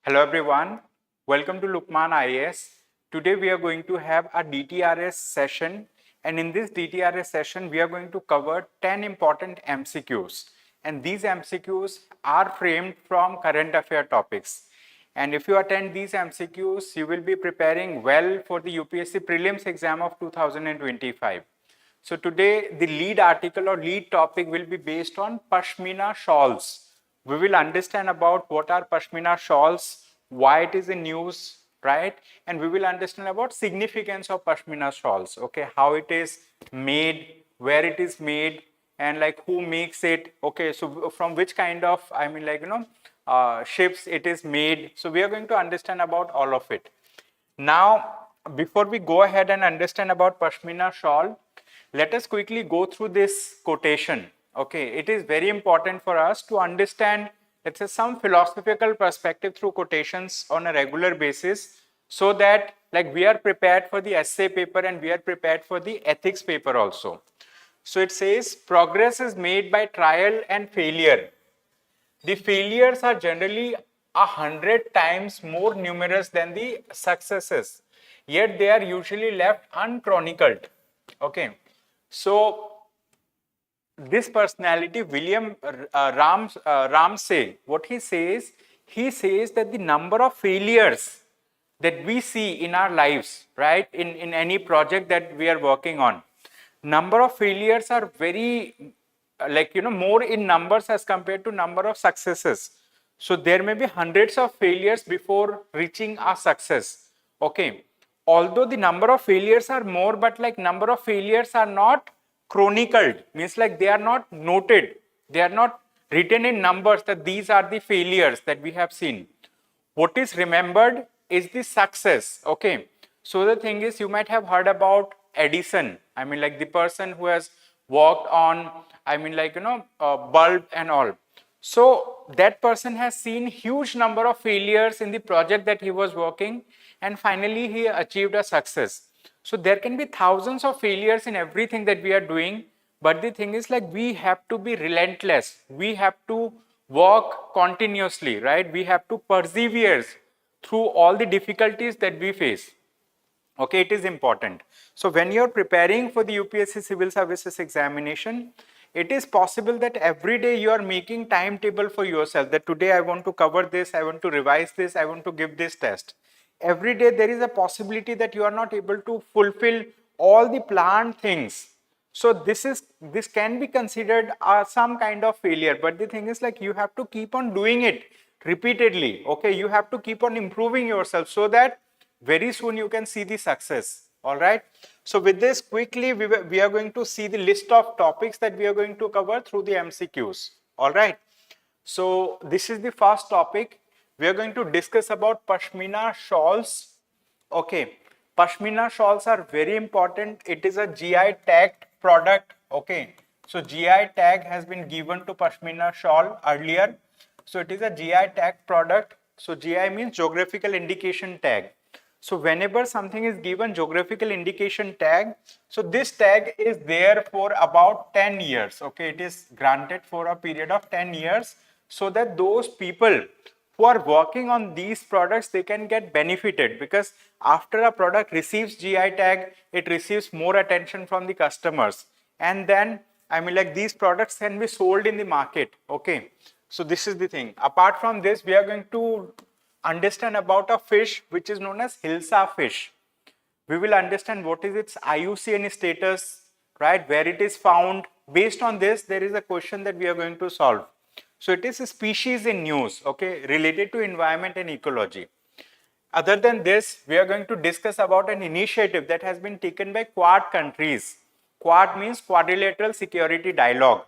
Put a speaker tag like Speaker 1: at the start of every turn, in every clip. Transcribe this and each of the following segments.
Speaker 1: Hello everyone, welcome to Lukmaan IAS. Today we are going to have a DTRS session, and in this DTRS session we are going to cover 10 important MCQs, and these MCQs are framed from current affair topics. And if you attend these MCQs, you will be preparing well for the UPSC Prelims exam of 2025. So today the lead article or lead topic will be based on Pashmina Shawls. We will understand about what are Pashmina Shawls, why it is in news, right? And we will understand about significance of Pashmina Shawls, okay? How it is made, where it is made, and like who makes it, okay? So from which kind of, ships it is made. So we are going to understand about all of it. Now, before we go ahead and understand about Pashmina Shawl, let us quickly go through this quotation. Okay, it is very important for us to understand, let's say, some philosophical perspective through quotations on a regular basis, so that like we are prepared for the essay paper and we are prepared for the ethics paper also. So it says, progress is made by trial and failure. The failures are generally 100 times more numerous than the successes, yet they are usually left unchronicled. Okay, so this personality, William Ramsay, what he says that the number of failures that we see in our lives, right, in any project that we are working on, number of failures are very more in numbers as compared to number of successes. So there may be hundreds of failures before reaching a success. Okay, although the number of failures are more, but like number of failures are not chronicled, means like they are not noted, they are not written in numbers that these are the failures that we have seen. What is remembered is the success. Okay, so the thing is, you might have heard about Edison. I mean, like the person who has worked on, bulb and all. So that person has seen huge number of failures in the project that he was working, and finally he achieved a success. So there can be thousands of failures in everything that we are doing, but the thing is, like, we have to be relentless. We have to work continuously, right? We have to persevere through all the difficulties that we face. Okay, it is important. So when you're preparing for the UPSC Civil Services examination, it is possible that every day you are making timetable for yourself, that today I want to cover this, I want to revise this, I want to give this test. Every day there is a possibility that you are not able to fulfill all the planned things. So this can be considered some kind of failure, but the thing is, like, you have to keep on doing it repeatedly. Okay, you have to keep on improving yourself so that very soon you can see the success. All right, so with this, quickly we are going to see the list of topics that we are going to cover through the MCQs. All right, so this is the first topic. We are going to discuss about Pashmina Shawls. Okay, Pashmina Shawls are very important. It is a GI tagged product. Okay, so GI tag has been given to Pashmina Shawl earlier. So it is a GI tagged product. So GI means geographical indication tag. So whenever something is given geographical indication tag, so this tag is there for about 10 years. Okay, it is granted for a period of 10 years, so that those people who are working on these products, they can get benefited, because after a product receives GI tag, it receives more attention from the customers, and then these products can be sold in the market. Okay, so this is the thing. Apart from this, we are going to understand about a fish which is known as Hilsa fish. We will understand what is its IUCN status, right, where it is found. Based on this, there is a question that we are going to solve. So it is a species in news, okay, related to environment and ecology. Other than this, we are going to discuss about an initiative that has been taken by Quad countries. Quad means Quadrilateral Security Dialogue.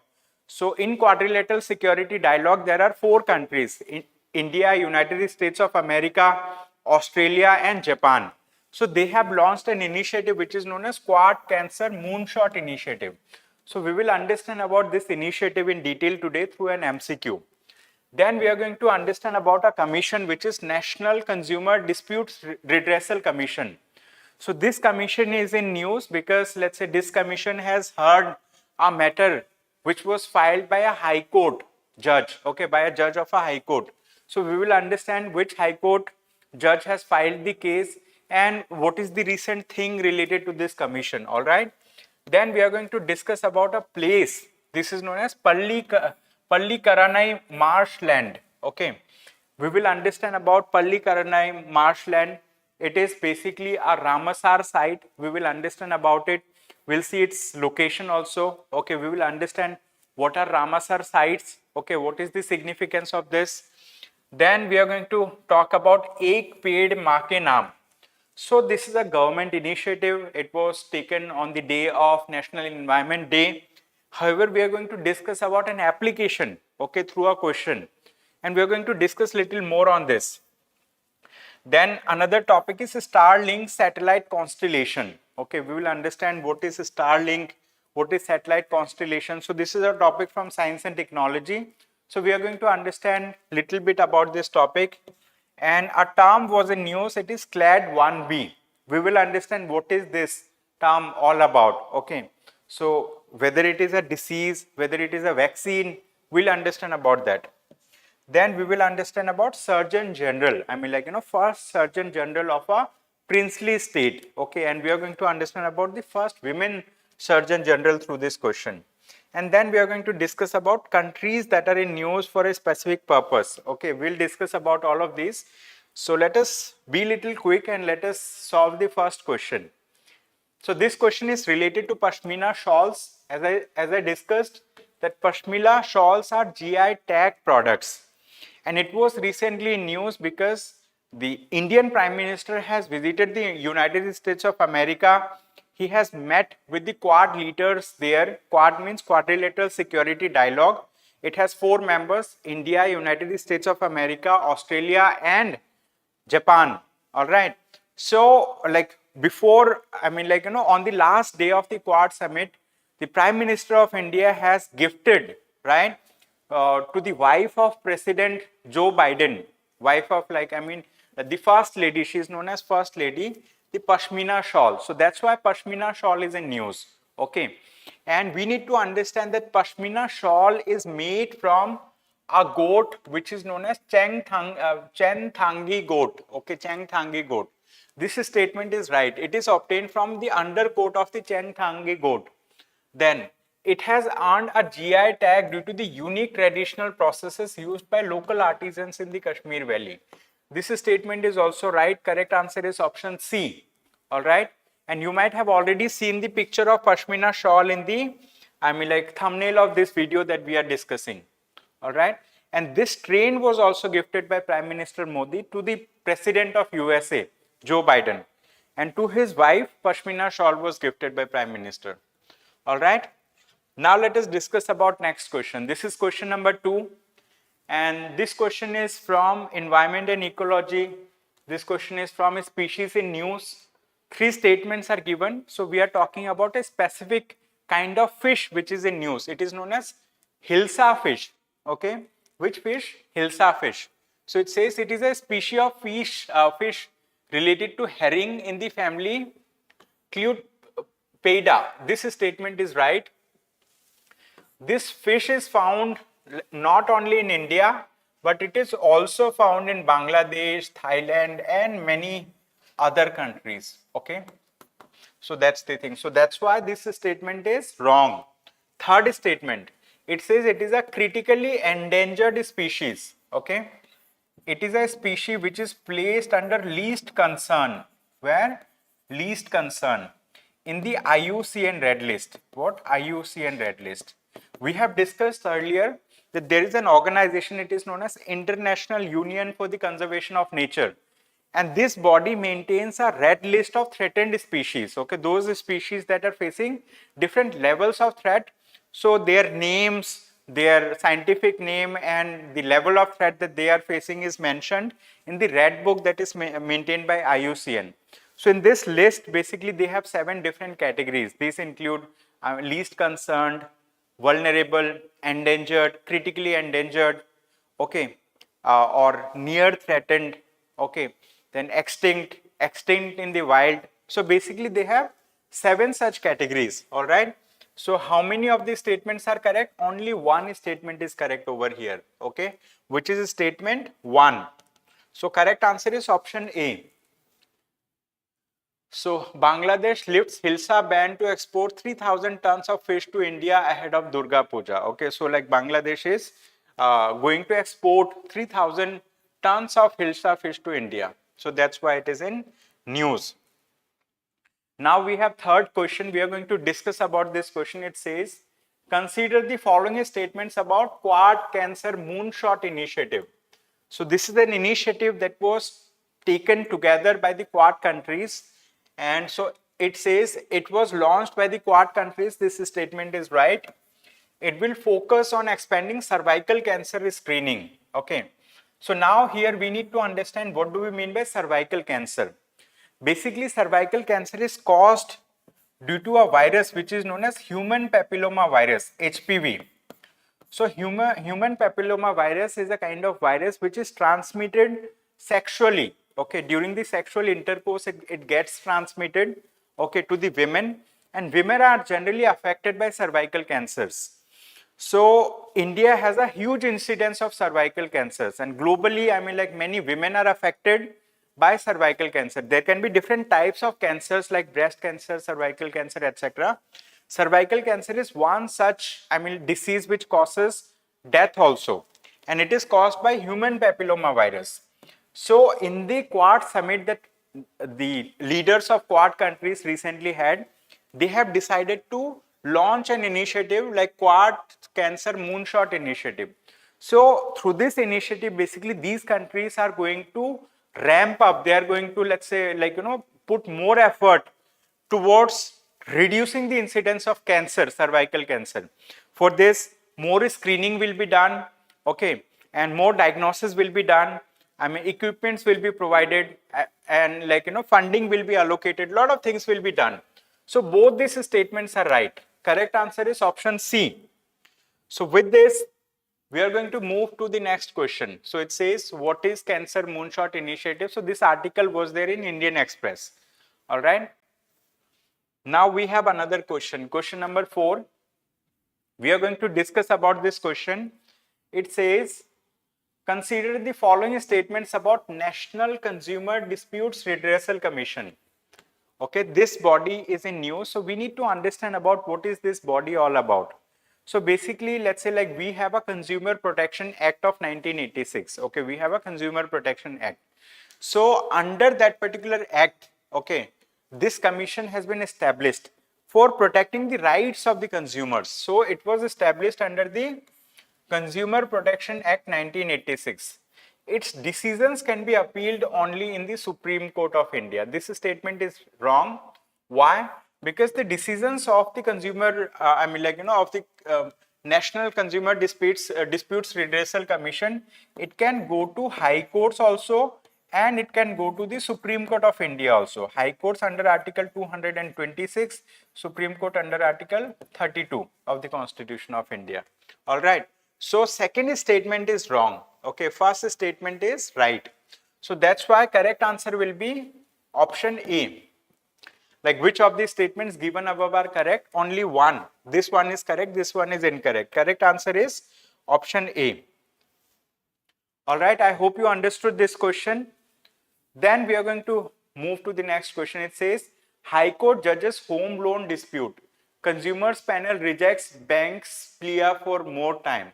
Speaker 1: So in Quadrilateral Security Dialogue, there are 4 countries: India, United States of America, Australia, and Japan. So they have launched an initiative which is known as Quad Cancer Moonshot Initiative. So we will understand about this initiative in detail today through an MCQ. Then we are going to understand about a commission which is National Consumer Disputes Redressal Commission. So this commission is in news because, let's say, this commission has heard a matter which was filed by a high court judge, okay, by a judge of a high court. So we will understand which High Court judge has filed the case and what is the recent thing related to this commission. All right. Then we are going to discuss about a place. This is known as Pallikaranai marshland. Okay. We will understand about Pallikaranai marshland. It is basically a Ramsar site. We will understand about it. We'll see its location also. Okay. We will understand what are Ramsar sites. Okay. What is the significance of this? Then we are going to talk about Ek Ped Maa Ke Naam. So this is a government initiative. It was taken on the day of National Environment Day. However, we are going to discuss about an application, okay, through a question. And we are going to discuss little more on this. Then another topic is Starlink satellite constellation. Okay, we will understand what is Starlink, what is satellite constellation. So this is a topic from Science and Technology. So we are going to understand little bit about this topic. And a term was in news, it is clad 1B. We will understand what is this term all about. Okay. So whether it is a disease, whether it is a vaccine, we'll understand about that. Then we will understand about Surgeon General. I mean, like, first Surgeon General of a princely state. Okay. And we are going to understand about the first women Surgeon General through this question. And then we are going to discuss about countries that are in news for a specific purpose. Okay, we'll discuss about all of these. So let us be little quick and let us solve the first question. So this question is related to Pashmina Shawls. As I discussed, that Pashmina Shawls are GI tag products. And it was recently in news because the Indian Prime Minister has visited the United States of America. He has met with the Quad leaders there. Quad means Quadrilateral Security Dialogue. It has 4 members: India, United States of America, Australia, and Japan. All right. So, like before, I mean, like, on the last day of the Quad summit, the Prime Minister of India has gifted, right, to the wife of President Joe Biden, wife of, like, I mean, the First Lady. She is known as First Lady. The Pashmina Shawl. So that's why Pashmina Shawl is in news. Okay. And we need to understand that Pashmina Shawl is made from a goat which is known as Chengthangi goat. Okay, Chengthangi goat. This statement is right. It is obtained from the undercoat of the Chengthangi goat. Then it has earned a GI tag due to the unique traditional processes used by local artisans in the Kashmir Valley. This statement is also right. Correct answer is option C. All right. And you might have already seen the picture of Pashmina Shawl in the, I mean, like, thumbnail of this video that we are discussing. All right. And this train was also gifted by Prime Minister Modi to the President of USA, Joe Biden. And to his wife, Pashmina Shawl was gifted by Prime Minister. All right. Now let us discuss about next question. This is question number 2. And this question is from Environment and Ecology. This question is from Species in News. 3 statements are given. So we are talking about a specific kind of fish which is in news. It is known as Hilsa fish. Okay. Which fish? Hilsa fish. So it says it is a species of fish related to herring in the family Clutpeda. This statement is right. This fish is found not only in India, but it is also found in Bangladesh, Thailand, and many other countries. Okay. So that's the thing. So that's why this statement is wrong. Third statement, it says it is a critically endangered species. Okay. It is a species which is placed under least concern. Where? Least concern. In the IUCN Red List. What? IUCN Red List. We have discussed earlier that there is an organization, it is known as International Union for the Conservation of Nature. And this body maintains a red list of threatened species. Okay, those species that are facing different levels of threat. So their names, their scientific name, and the level of threat that they are facing is mentioned in the red book that is maintained by IUCN. So in this list, basically they have 7 different categories. These include least concerned, vulnerable, endangered, critically endangered, okay, or near threatened, okay, then extinct, extinct in the wild. So basically they have 7 such categories. All right. So how many of these statements are correct? Only one statement is correct over here, okay, which is statement 1. So correct answer is option A. So Bangladesh lifts Hilsa ban to export 3,000 tons of fish to India ahead of Durga Puja. Okay, so like Bangladesh is going to export 3,000 tons of Hilsa fish to India. So that's why it is in news. Now we have third question. We are going to discuss about this question. It says, consider the following statements about Quad Cancer Moonshot Initiative. So this is an initiative that was taken together by the Quad countries. And so it says it was launched by the Quad countries. This statement is right. It will focus on expanding cervical cancer screening. Okay. So now here we need to understand what do we mean by cervical cancer. Basically, cervical cancer is caused due to a virus which is known as human papilloma virus, HPV. So human papilloma virus is a kind of virus which is transmitted sexually. Okay, during the sexual intercourse, it gets transmitted, okay, to the women, and women are generally affected by cervical cancers. So India has a huge incidence of cervical cancers, and globally, I mean, like many women are affected by cervical cancer. There can be different types of cancers like breast cancer, cervical cancer, etc. Cervical cancer is one such, I mean, disease which causes death also, and it is caused by human papilloma virus. So in the Quad summit that the leaders of Quad countries recently had, they have decided to launch an initiative like Quad Cancer Moonshot Initiative. So through this initiative, basically these countries are going to ramp up. They are going to, let's say, like, put more effort towards reducing the incidence of cancer, cervical cancer. For this, more screening will be done, okay, and more diagnosis will be done. I mean, equipments will be provided, and like, funding will be allocated. A lot of things will be done. So both these statements are right. Correct answer is option C. So with this, we are going to move to the next question. So it says, what is Cancer Moonshot Initiative? So this article was there in Indian Express. All right. Now we have another question. Question number 4. We are going to discuss about this question. It says, consider the following statements about National Consumer Disputes Redressal Commission. Okay, this body is in news, so we need to understand about what is this body all about. So basically, let's say like we have a Consumer Protection Act of 1986. Okay, we have a Consumer Protection Act. So under that particular act, okay, this commission has been established for protecting the rights of the consumers. So it was established under the Consumer Protection Act 1986. Its decisions can be appealed only in the Supreme Court of India. This statement is wrong. Why? Because the decisions of the consumer, of the National Consumer Disputes Redressal Commission, it can go to high courts also, and it can go to the Supreme Court of India also. High courts under Article 226, Supreme Court under Article 32 of the Constitution of India. All right. So second statement is wrong. Okay, first statement is right. So that's why correct answer will be option A. Like which of these statements given above are correct? Only one. This one is correct, this one is incorrect. Correct answer is option A. All right, I hope you understood this question. Then we are going to move to the next question. It says, High Court judges home loan dispute. Consumers panel rejects bank's plea for more time.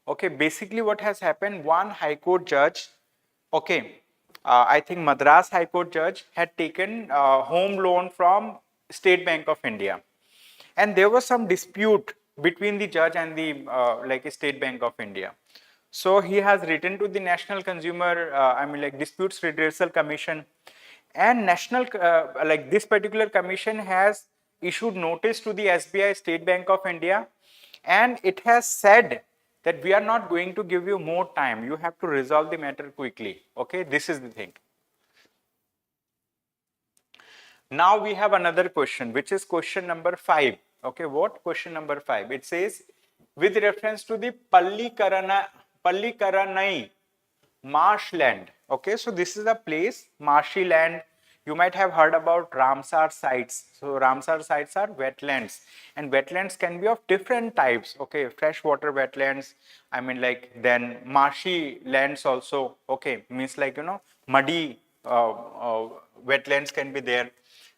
Speaker 1: Okay, basically what has happened, one High Court judge, okay, I think Madras High Court judge had taken home loan from State Bank of India. And there was some dispute between the judge and the State Bank of India. So he has written to the National Consumer, Disputes Redressal Commission, and this particular commission has issued notice to the SBI, State Bank of India, and it has said that we are not going to give you more time. You have to resolve the matter quickly. Okay, this is the thing. Now we have another question, which is question number 5. Okay, what? Question number 5. It says, with reference to the Pallikaranai marshland. Okay, so this is a place, marshy land, You might have heard about Ramsar Sites. So Ramsar Sites are wetlands, and wetlands can be of different types. Okay, freshwater wetlands. I mean, like then marshy lands also. Okay, means like muddy wetlands can be there.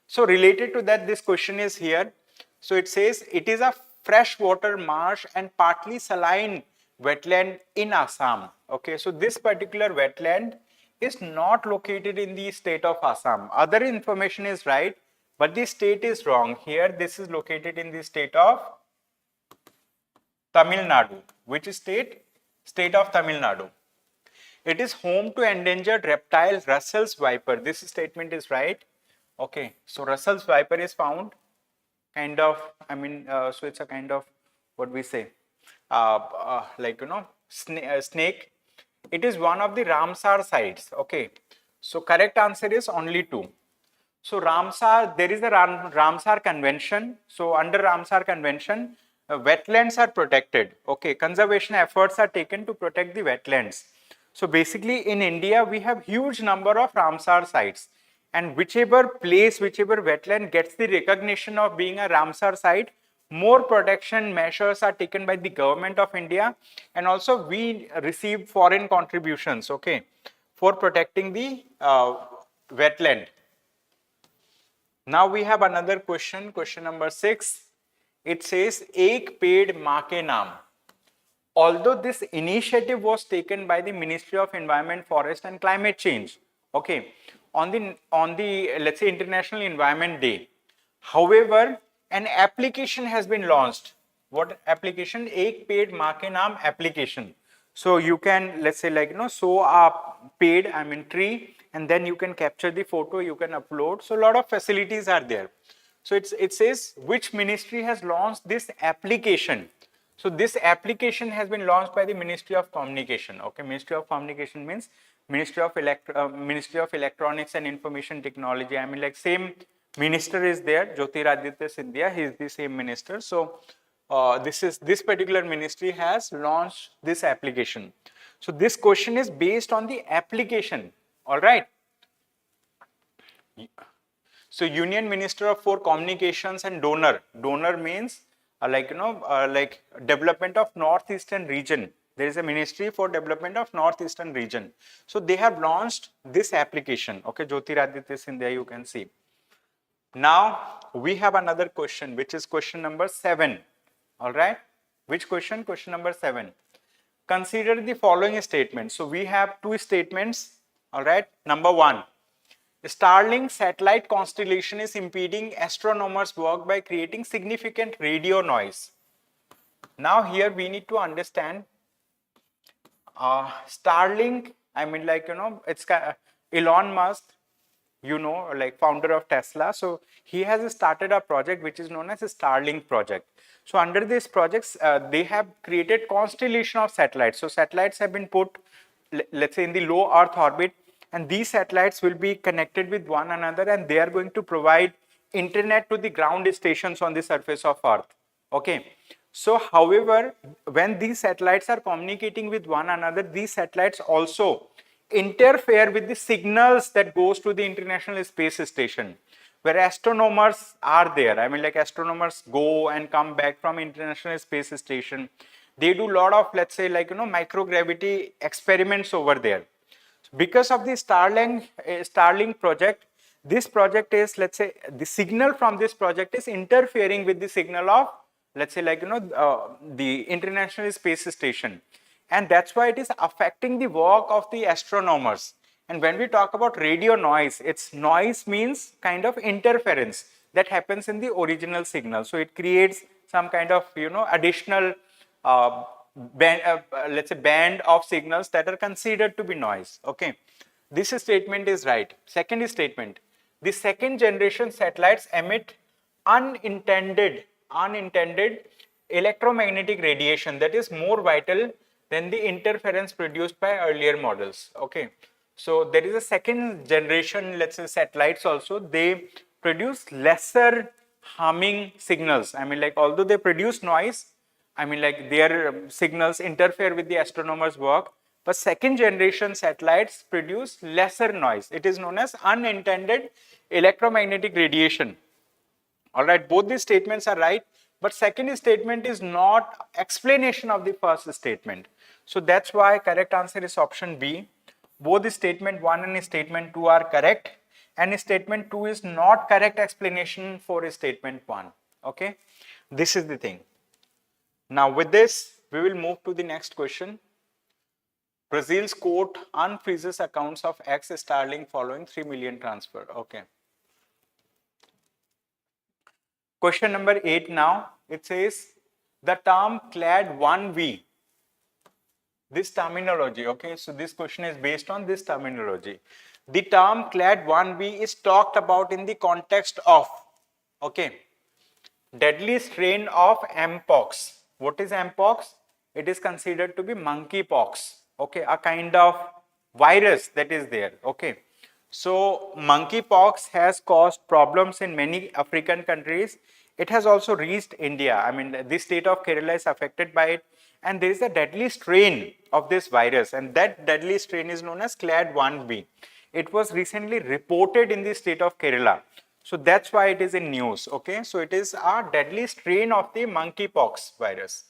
Speaker 1: So related to that, this question is here. So it says it is a freshwater marsh and partly saline wetland in Assam. Okay, so this particular wetland is not located in the state of Assam. Other information is right, but the state is wrong. Here, this is located in the state of Tamil Nadu. Which state? State of Tamil Nadu. It is home to endangered reptile Russell's viper. This statement is right. Okay, so Russell's viper is found kind of, so it's a kind of what we say, snake. It is one of the Ramsar sites. Okay, so correct answer is only 2. So Ramsar, there is a Ramsar Convention. So under Ramsar Convention, wetlands are protected. Okay, conservation efforts are taken to protect the wetlands. So basically in India, we have huge number of Ramsar sites, and whichever place, whichever wetland gets the recognition of being a Ramsar site, more protection measures are taken by the government of India, and also we receive foreign contributions, okay, for protecting the wetland. Now we have another question, question number 6. It says, Ek Ped Maa Ke Naam. Although this initiative was taken by the Ministry of Environment, Forest and Climate Change, okay, on the let's say International Environment Day, however, an application has been launched. What application? Ek Ped Maa Ke Naam application. So you can, let's say, like sow a paid, tree, and then you can capture the photo, you can upload. So a lot of facilities are there. So it says which ministry has launched this application. So this application has been launched by the Ministry of Communication. Okay, Ministry of Communication means Ministry of Electronics and Information Technology. Like same minister is there, Jyotiraditya Scindia. He is the same minister. So this particular ministry has launched this application. So this question is based on the application. All right. So Union Minister for Communications and Donor. Donor means like development of northeastern region. There is a ministry for development of northeastern region. So they have launched this application. Okay, Jyotiraditya Scindia, you can see. Now we have another question, which is question number 7. All right. Which question? Question number 7. Consider the following statements. So we have 2 statements. All right. Number 1. Starlink satellite constellation is impeding astronomers' work by creating significant radio noise. Now here we need to understand Starlink, it's Elon Musk, like founder of Tesla. So he has started a project which is known as a Starlink project. So under this project, they have created constellation of satellites. So satellites have been put, let's say, in the low Earth orbit, and these satellites will be connected with one another, and they are going to provide internet to the ground stations on the surface of Earth. Okay. So, however, when these satellites are communicating with one another, these satellites also interfere with the signals that goes to the International Space Station, where astronomers are there. Like astronomers go and come back from International Space Station. They do a lot of, let's say, microgravity experiments over there. Because of the Starlink project, this project is, let's say, the signal from this project is interfering with the signal of, let's say, the International Space Station, and that's why it is affecting the work of the astronomers. And when we talk about radio noise, its noise means kind of interference that happens in the original signal. So it creates some kind of additional let's say band of signals that are considered to be noise. Okay, this statement is right. Second statement, the second generation satellites emit unintended electromagnetic radiation that is more vital than the interference produced by earlier models. Okay, so there is a second generation, let's say, satellites also. They produce lesser harming signals. Although they produce noise, their signals interfere with the astronomers' work, but second generation satellites produce lesser noise. It is known as unintended electromagnetic radiation. All right, both these statements are right, but second statement is not explanation of the first statement. So that's why correct answer is option B. Both the statement 1 and statement 2 are correct, and statement 2 is not correct explanation for statement 1. Okay, this is the thing. Now with this, we will move to the next question. Brazil's court unfreezes accounts of ex-Starlink following 3 million transfer. Okay. Question number 8 now. It says the term clad 1V. This terminology, okay, so this question is based on this terminology. The term clad 1V is talked about in the context of, okay, deadly strain of Mpox. What is Mpox? It is considered to be monkeypox, okay, a kind of virus that is there, okay. So monkeypox has caused problems in many African countries. It has also reached India. I mean, the state of Kerala is affected by it, and there is a deadly strain of this virus, and that deadly strain is known as clad 1V. It was recently reported in the state of Kerala. So that's why it is in news, okay. So it is a deadly strain of the monkeypox virus.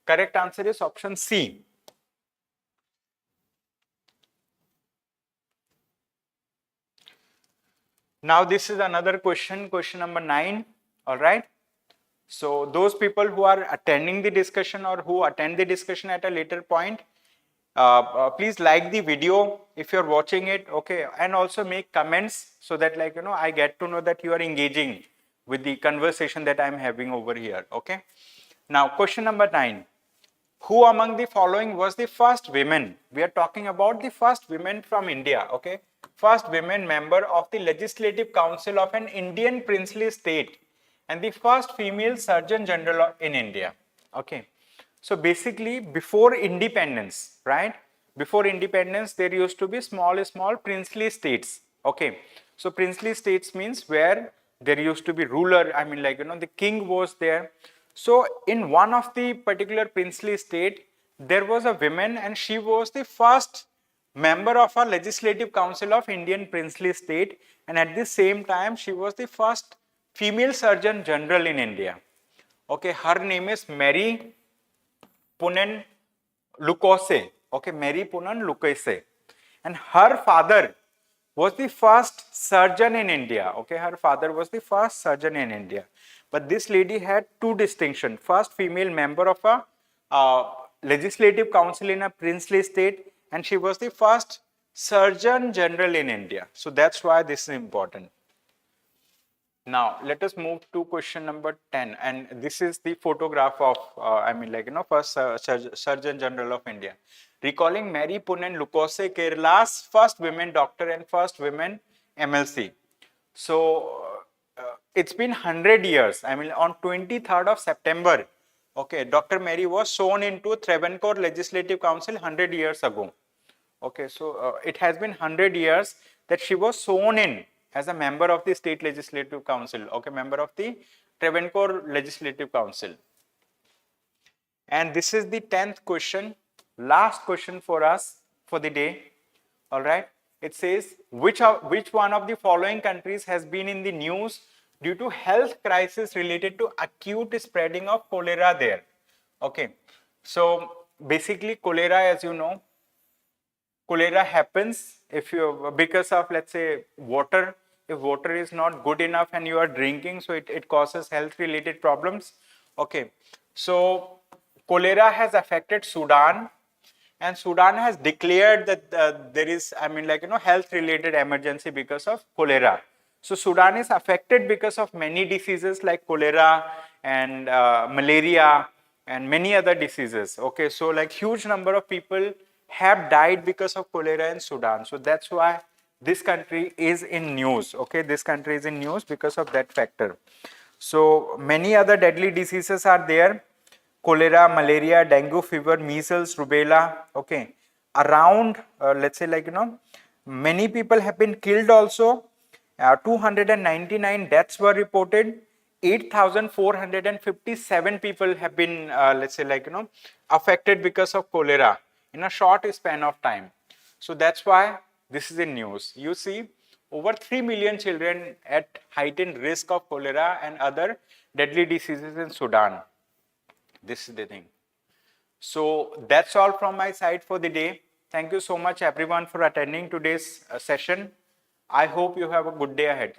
Speaker 1: Correct answer is option C. Now this is another question, question number 9, all right. So those people who are attending the discussion or who attend the discussion at a later point, please like the video if you're watching it, okay, and also make comments so that, like, you know, I get to know that you are engaging with the conversation that I'm having over here, okay. Now question number 9. Who among the following was the first women? We are talking about the first women from India, okay. First women member of the Legislative Council of an Indian princely state and the first female Surgeon General in India, okay. So basically before independence, right? Before independence, there used to be small princely states, okay. So princely states means where there used to be ruler, I mean, like, you know, the king was there. So in one of the particular princely state, there was a woman and she was the first member of a Legislative Council of Indian princely state, and at the same time she was the first female Surgeon General in India. Okay, her name is Mary Punan Lukose. Okay, Mary Punan Lukose, and her father was the first surgeon in India. Okay, her father was the first surgeon in India. But this lady had two distinctions. First, female member of a Legislative Council in a princely state, and she was the first Surgeon General in India. So that's why this is important. Now let us move to question number 10, and this is the photograph of I mean, like, you know, first Surgeon General of India. Recalling Mary Punan Lukose, Kerala's first women doctor and first women MLC. So it's been 100 years. I mean, on 23rd of September, okay, Dr. Mary was sworn into Travancore Legislative Council 100 years ago. Okay, so it has been 100 years that she was sworn in as a member of the State Legislative Council, okay, member of the Travancore Legislative Council. And this is the 10th question, last question for us for the day, all right. It says, which one of the following countries has been in the news due to health crisis related to acute spreading of cholera there? Okay, so basically cholera, as you know, cholera happens if you, because of, let's say, water. If water is not good enough and you are drinking, so it causes health related problems. Okay, so cholera has affected Sudan, and Sudan has declared that there is, I mean, like, you know, health related emergency because of cholera. So Sudan is affected because of many diseases like cholera and malaria and many other diseases. Okay, so like huge number of people have died because of cholera in Sudan. So that's why this country is in news. Okay, this country is in news because of that factor. So many other deadly diseases are there: cholera, malaria, dengue fever, measles, rubella. Okay, around let's say, like, you know, many people have been killed also. 299 deaths were reported. 8,457 people have been let's say, like, you know, affected because of cholera in a short span of time. So that's why this is in news. You see, over 3 million children at heightened risk of cholera and other deadly diseases in Sudan. This is the thing. So that's all from my side for the day. Thank you so much everyone for attending today's session. I hope you have a good day ahead. Thank you.